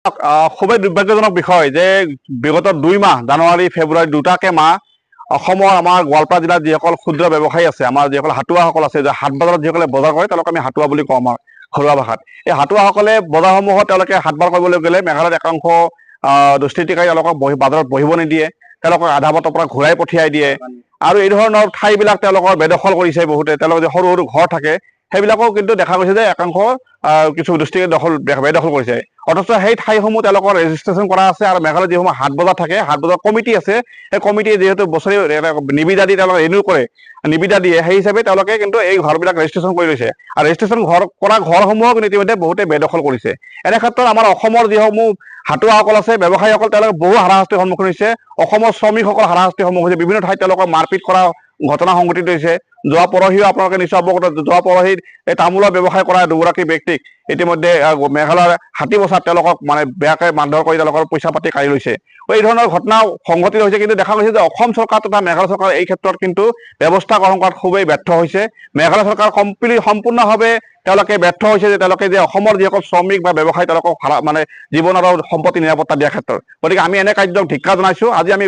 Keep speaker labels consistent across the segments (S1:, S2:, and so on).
S1: খুবেই দুৰ্ভাগ্যজনক বিষয় যে বিগত 2 মাহ জানুৱাৰী ফেব্ৰুৱাৰী দুটাকে মাহ অসমৰ আমাৰ গোৱালপাৰা জিলাত যিসকল ক্ষুদ্ৰ ব্যৱসায়ী আছে, আমাৰ যিসকল হাটুৱাসকল আছে, যে হাট বজাৰত যিসকলে বজাৰ কৰে তেওঁলোকে আমি হাটুৱা বুলি কওঁ আমাৰ ঘৰুৱা ভাষাত। এই হাটুৱাসকলে বজাৰসমূহত তেওঁলোকে হাট বাৰ কৰিবলৈ গ'লে মেঘালয়ত একাংশ দুষ্কৃতিকাৰী তেওঁলোকক বাজাৰত বহিব নিদিয়ে, তেওঁলোকক আধা বাটৰ পৰা ঘূৰাই পঠিয়াই দিয়ে আৰু এই ধৰণৰ ঠাইবিলাক তেওঁলোকৰ বেদখল কৰিছে বহুতে। তেওঁলোকৰ যে সৰু সৰু ঘৰ থাকে সেইবিলাকো কিন্তু দেখা গৈছে যে একাংশ কিছু দুষ্কৃতিকাৰী বেদখল কৰিছে। অথচ সেই ঠাইসমূহ তেওঁলোকৰ ৰেজিষ্ট্ৰেশ্যন কৰা আছে আৰু মেঘালয়ত যিসমূহ হাট বজাৰ থাকে, হাট বজাৰ কমিটি আছে, সেই কমিটিয়ে যিহেতু বছৰি নিবিদা দি তেওঁলোকে ৰিনিউ কৰে, নিবিদা দিয়ে, সেই হিচাপে তেওঁলোকে কিন্তু এই ঘৰবিলাক ৰেজিষ্ট্ৰেশ্যন কৰি লৈছে আৰু ৰেজিষ্ট্ৰেশ্যন কৰা ঘৰসমূহো কিন্তু ইতিমধ্যে বহুতে বেদখল কৰিছে। এনে ক্ষেত্ৰত আমাৰ অসমৰ যিসমূহ হাটুৱাসকল আছে, ব্যৱসায়ীসকল, তেওঁলোকে বহু হাৰাশাস্তিৰ সন্মুখীন হৈছে। অসমৰ শ্ৰমিকসকল হাৰাশাস্তিৰ সন্মুখীন হৈছে। বিভিন্ন ঠাইত তেওঁলোকক মাৰপিট কৰা ঘটনা সংঘটিত হৈছে। যোৱা পৰহিও আপোনালোকে নিশ্চয় অৱগত, যোৱা পৰহিত এই তামোলৰ ব্যৱসায় কৰা দুগৰাকী ব্যক্তিক ইতিমধ্যে মেঘালয়ৰ হাতীবছাত তেওঁলোকক মানে বেয়াকৈ মাৰধৰ কৰি তেওঁলোকৰ পইচা পাতি কাঢ়ি লৈছে। এই ধৰণৰ ঘটনা সংঘটিত হৈছে। কিন্তু দেখা গৈছে যে অসম চৰকাৰ তথা মেঘালয় চৰকাৰ এই ক্ষেত্ৰত কিন্তু ব্যৱস্থা গ্ৰহণ কৰাত খুবেই ব্যৰ্থ হৈছে। মেঘালয় চৰকাৰ সম্পূৰ্ণভাৱে তেওঁলোকে ব্যৰ্থ হৈছে যে তেওঁলোকে যে অসমৰ যিসকল শ্ৰমিক বা ব্যৱসায়ী তেওঁলোকক মানে জীৱন আৰু সম্পত্তি নিৰাপত্তা দিয়াৰ ক্ষেত্ৰত। গতিকে আমি এনে কাৰ্যক ধিক্কাৰ জনাইছোঁ। আজি আমি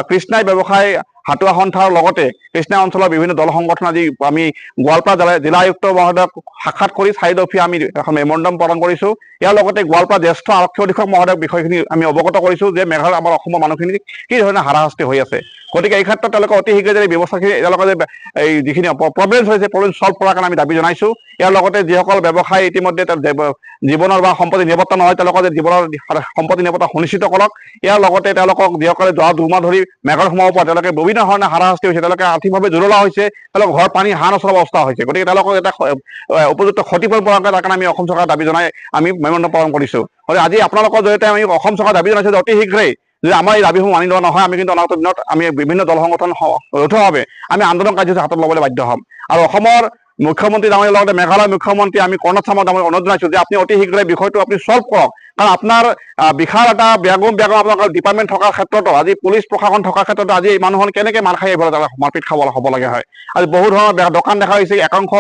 S1: কৃষ্ণাই ব্যৱসায় হাটুৱা সন্থাৰ লগতে কৃষ্ণা অঞ্চলৰ বিভিন্ন দল সংগঠন আজি আমি গোৱালপাৰা জিলা আয়ুক্ত মহোদয়ক সাক্ষাৎ কৰি 4 দফীয়া আমি এখন মেমৰেণ্ডাম প্ৰদান কৰিছোঁ। ইয়াৰ লগতে গোৱালপাৰা জ্যেষ্ঠ আৰক্ষী অধীক্ষক মহোদয়ক বিষয়খিনি আমি অৱগত কৰিছোঁ যে মেঘালয়ত আমাৰ অসমৰ মানুহখিনি কি ধৰণে হাৰাশাস্তি হৈ আছে। গতিকে এই ক্ষেত্ৰত তেওঁলোকে অতি শীঘ্ৰে যে ব্যৱস্থাখিনি তেওঁলোকে যে এই যিখিনি প্ৰব্লেমছ হৈছে প্ৰব্লেম ছল্ভ কৰাৰ কাৰণে আমি দাবী জনাইছোঁ। ইয়াৰ লগতে যিসকল ব্যৱসায়ী ইতিমধ্যে জীৱনৰ বা সম্পত্তি নিৰাপত্তা নহয়, তেওঁলোকৰ যে জীৱনৰ সম্পত্তি নিৰাপত্তা সুনিশ্চিত কৰক। ইয়াৰ লগতে তেওঁলোকক যিসকলে যোৱা 2 মাহ ধৰি মেঘালয় সোমাব পৰা তেওঁলোকে বিভিন্ন ধৰণে হাৰাশাস্তি হৈছে, তেওঁলোকে আৰ্থিকভাৱে জুৰুলা হৈছে, তেওঁলোকৰ ঘৰ পানী হাঁহ নচলা অৱস্থা হৈছে। গতিকে তেওঁলোকক এটা উপযুক্ত ক্ষতিপূৰণ প্ৰদান কৰাৰ কাৰণে আমি অসম চৰকাৰৰ দাবী জনাই আমি মেমৰেণ্ডাম প্ৰদান কৰিছোঁ। গতিকে আজি আপোনালোকৰ জৰিয়তে আমি অসম চৰকাৰৰ দাবী জনাইছোঁ যে অতি শীঘ্ৰেই যদি আমাৰ এই দাবীসমূহ মানি লোৱা নহয়, আমি কিন্তু অনাগত দিনত আমি বিভিন্ন দল সংগঠন যৌথভাৱে আমি আন্দোলন কাৰ্যসূচী হাতত ল'বলৈ বাধ্য হ'ম। আৰু অসমৰ মুখ্যমন্ত্ৰী ডাঙৰীয়াৰ লগতে মেঘালয় মুখ্যমন্ত্ৰী আমি কৰ্ণাড চাংমা ডাঙৰীয়াক অনুৰোধ জনাইছোঁ যে আপুনি অতি শীঘ্ৰে বিষয়টো আপুনি ছল্ভ কৰক। কাৰণ আপোনাৰ বিশাল এটা ব্যাগম আপোনালোকৰ ডিপাৰ্টমেণ্ট থকাৰ ক্ষেত্ৰতো, আজি পুলিচ প্ৰশাসন থকাৰ ক্ষেত্ৰতো আজি এই মানুহখন কেনেকৈ মাৰ খাই আহিব মাৰপিট হ'ব লাগে হয়। আজি বহু ধৰণৰ দোকান দেখা হৈছে, একাংশ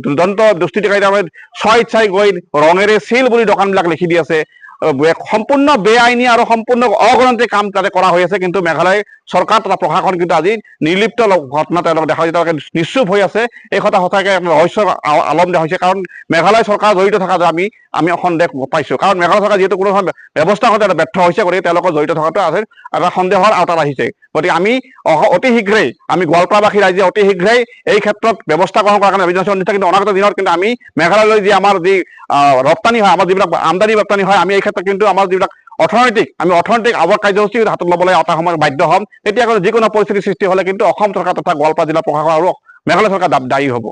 S1: দুৰ্দান্ত দুষ্কৃতিকাৰী তাৰমানে স্বইচ্ছাই গৈ ৰঙেৰে চিল বুলি দোকানবিলাক লিখি দি আছে। সম্পূৰ্ণ বেআইনী আৰু সম্পূৰ্ণ অগণতান্ত্ৰিক কাম তাতে কৰা হৈ আছে। কিন্তু মেঘালয় চৰকাৰ তথা প্ৰশাসন কিন্তু আজি নিৰ্লিপ্ত ঘটনা তেওঁলোকে দেখা যায়, তেওঁলোকে নিশ্চুপ হৈ আছে। এই কথা সঁচাকৈ ৰহস্যৰ আলম দিয়া হৈছে। কাৰণ মেঘালয় চৰকাৰ জড়িত থকা আমি সন্দেহ পাইছোঁ। কাৰণ মেঘালয় চৰকাৰ যিহেতু কোনো ধৰণৰ ব্যৱস্থা কৰোঁতে ব্যৰ্থ হৈছে, গতিকে তেওঁলোকৰ জড়িত থকাটো আছে এটা সন্দেহৰ আওতাত আহিছে। গতিকে আমি অতি শীঘ্ৰেই আমি গোৱালপাৰাবাসী ৰাইজে অতি শীঘ্ৰেই এই ক্ষেত্ৰত ব্যৱস্থা গ্ৰহণ কৰাৰ কাৰণে দাবী জনাইছোঁ। কিন্তু অনাগত দিনত কিন্তু আমি মেঘালয়লৈ যি আমাৰ যি ৰপ্তানি হয়, আমাৰ যিবিলাক আমদানি ৰপ্তানি হয়, আমি এই ক্ষেত্ৰত কিন্তু আমাৰ যিবিলাক অৰ্থনৈতিক আৱৰ কাৰ্যসূচী হাতত ল'বলৈ এটা সময়ত বাধ্য হ'ম। তেতিয়া যিকোনো পৰিস্থিতিৰ সৃষ্টি হ'লে কিন্তু অসম চৰকাৰ তথা গোৱালপাৰা জিলা প্ৰশাসন আৰু মেঘালয় চৰকাৰ দায়ী হ'ব।